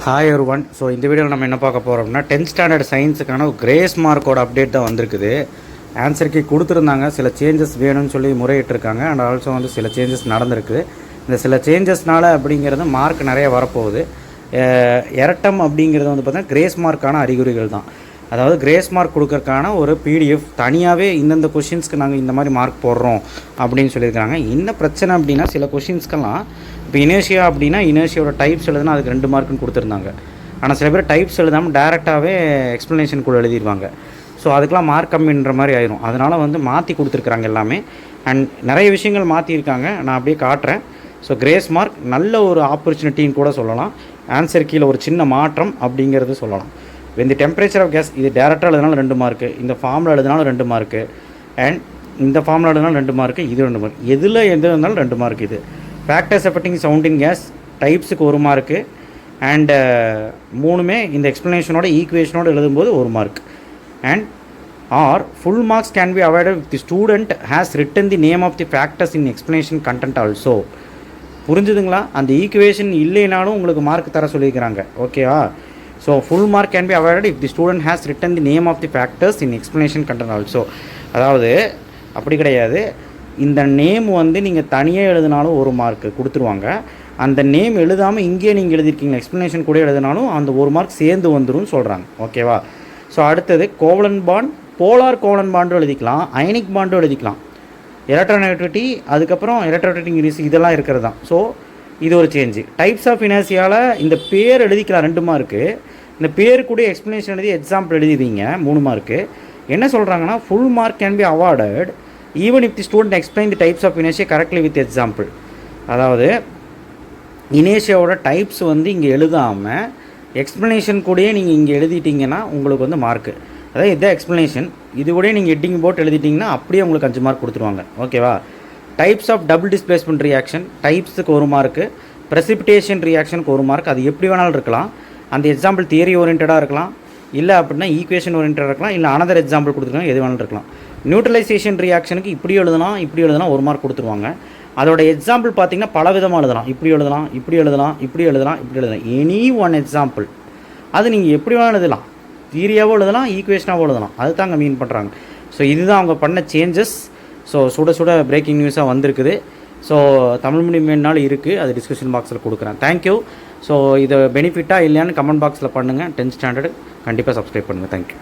Hi everyone. So இந்த வீடியோவில் நம்ம என்ன பார்க்க போகிறோம்னா 10th ஸ்டாண்டர்ட் சயின்ஸுக்கான கிரேஸ் மார்க்கோட அப்டேட் தான் வந்திருக்குது. ஆன்சருக்கு கொடுத்துருந்தாங்க, சில சேஞ்சஸ் வேணும்னு சொல்லி முறையிட்டிருக்காங்க. அண்ட் ஆல்சோ வந்து சில சேஞ்சஸ் நடந்திருக்கு. இந்த சில சேஞ்சஸ்னால அப்படிங்கிறது மார்க் நிறைய வரப்போகுது. எரட்டம் அப்படிங்கிறது வந்து பார்த்தீங்கன்னா கிரேஸ் மார்க்கான அறிகுறிகள் தான். அதாவது கிரேஸ் மார்க் கொடுக்கறதுக்கான ஒரு பிடிஎஃப் தனியாகவே இந்தந்த கொஷின்ஸ்க்கு நாங்கள் இந்த மாதிரி மார்க் போடுறோம் அப்படின்னு சொல்லியிருக்காங்க. என்ன பிரச்சனை அப்படின்னா, சில கொஷின்ஸ்க்கெல்லாம் இப்போ இனர்ஷியா அப்படின்னா இனர்ஷியோட டைப்ஸ் எழுதுனா அதுக்கு 2 மார்க்குன்னு கொடுத்துருந்தாங்க. ஆனால் சில பேர் டைப்ஸ் எழுதாமல் டேரெக்டாகவே எக்ஸ்ப்ளனேஷன் கூட எழுதிடுவாங்க. ஸோ அதுக்கெலாம் மார்க் கம்மின்ற மாதிரி ஆயிரும். அதனால் வந்து மாற்றி கொடுத்துருக்குறாங்க எல்லாமே. அண்ட் நிறைய விஷயங்கள் மாற்றிருக்காங்க, நான் அப்படியே காட்டுறேன். ஸோ கிரேஸ் மார்க் நல்ல ஒரு ஆப்பர்ச்சுனிட்டின்னு கூட சொல்லலாம். ஆன்சர் கீழே ஒரு சின்ன மாற்றம் அப்படிங்கிறது சொல்லலாம். இந்த டெம்பரேச்சர் ஆஃப் கேஸ் இது டேரெக்டாக எழுதினாலும் 2 மார்க்கு, இந்த ஃபார்மில் எழுதினாலும் 2 மார்க்கு, அண்ட் இந்த ஃபார்மில் எழுதினாலும் 2 மார்க்கு, இது 2 மார்க், எது இருந்தாலும் 2 மார்க். இது factors affecting sound in gas டைப்ஸுக்கு 1 மார்க்கு, அண்ட் 3மே இந்த எக்ஸ்ப்ளனேஷனோட ஈக்குவேஷனோடு எழுதும்போது 1 mark. And or full marks can be avoided with the student has written the name of the factors in explanation content also. புரிஞ்சுதுங்களா? அந்த ஈக்குவேஷன் இல்லைனாலும் உங்களுக்கு மார்க் தர சொல்லியிருக்கிறாங்க. ஓகேவா? So full mark can be avoided if the student has written the name of the factors in explanation content also. அதாவது அப்படி கிடையாது, இந்த நேம் வந்து நீங்கள் தனியாக எழுதினாலும் 1 மார்க் கொடுத்துருவாங்க. அந்த நேம் எழுதாமல் இங்கேயே நீங்கள் எழுதியிருக்கீங்க, எக்ஸ்ப்ளனேஷன் கூட எழுதினாலும் அந்த 1 மார்க் சேர்ந்து வந்துடும் சொல்கிறாங்க. ஓகேவா? ஸோ அடுத்தது கோவலன் பாண்ட், போலார் கோவலன் பாண்டும் எழுதிக்கலாம், அயனிக் பாண்டும் எழுதிக்கலாம், எலக்ட்ரோநெகட்டிவிட்டி, அதுக்கப்புறம் எலக்ட்ரோநெகட்டிவிட்டி இன்க்ரீஸ், இதெல்லாம் இருக்கிறது தான். ஸோ இது ஒரு சேஞ்சு. டைப்ஸ் ஆஃப் இனர்சியாவில் இந்த பேர் எழுதிக்கலாம் 2 மார்க்கு, இந்த பேர் கூட எக்ஸ்ப்ளனேஷன் எழுதி எக்ஸாம்பிள் எழுதிடுவீங்க 3 மார்க்கு. என்ன சொல்கிறாங்கன்னா, full mark can be awarded even if the student explain the types of inertia correctly with example. அதாவது இனர்ஷியாவோட டைப்ஸ் வந்து இங்கே எழுதாமல் எக்ஸ்ப்ளனேஷன் கூடயே நீங்கள் இங்கே எழுதிட்டிங்கன்னா உங்களுக்கு வந்து மார்க்கு. அதாவது இதான் எக்ஸ்ப்ளனேஷன், இது கூட நீங்கள் ஹெட்டிங் போட்டு எழுதிட்டிங்கன்னா அப்படியே உங்களுக்கு 5 மார்க் கொடுத்துருவாங்க. ஓகேவா? Types of double displacement reaction, டைப்ஸுக்கு 1 மார்க்கு, ப்ரெசிபிடேஷன் ரியாக்ஷனுக்கு 1 மார்க். அது எப்படி வேணாலும் இருக்கலாம். அந்த எக்ஸாம்பிள் தியரி ஓரியன்டாக இருக்கலாம், இல்லை அப்படின்னா ஈக்குவேஷன் ஓரியன்டாக இருக்கலாம், இல்லை அனதர் எக்ஸாம்பிள் கொடுத்துருக்காங்க, எது வேணாலும் இருக்கலாம். நியூட்ரலைசேஷன் ரியாக்ஷனுக்கு இப்படி எழுதலாம் 1 மார்க் கொடுத்துருவாங்க. அதோட எக்ஸாம்பிள் பார்த்தீங்கன்னா பல விதமாக எழுதலாம். இப்படி எழுதலாம், இப்படி எழுதலாம், இப்படி எழுதலாம், இப்படி எழுதலாம். எனி ஒன் எக்ஸாம்பிள் அது நீங்கள் எப்படி வேணாலும் எழுதலாம், தியரியாகவும் எழுதலாம், ஈக்குவேஷனாகவும் எழுதலாம். அது தான் அங்கே மீன் பண்ணுறாங்க. ஸோ இதுதான் அவங்க பண்ண சேஞ்சஸ். ஸோ சுட சுட பிரேக்கிங் நியூஸாக வந்திருக்குது. ஸோ தமிழ் மீடியம் வேணுனாலும் இருக்குது, அது டிஸ்கிரிப்ஷன் பாக்ஸில் கொடுக்குறேன். தேங்க்யூ. ஸோ இதை பெனிஃபிட்டாக இல்லையான்னு கமெண்ட் பாக்ஸில் பண்ணுங்கள். 10th ஸ்டாண்டர்டு கண்டிப்பாக சப்ஸ்கிரைப் பண்ணுங்கள். தேங்க்யூ.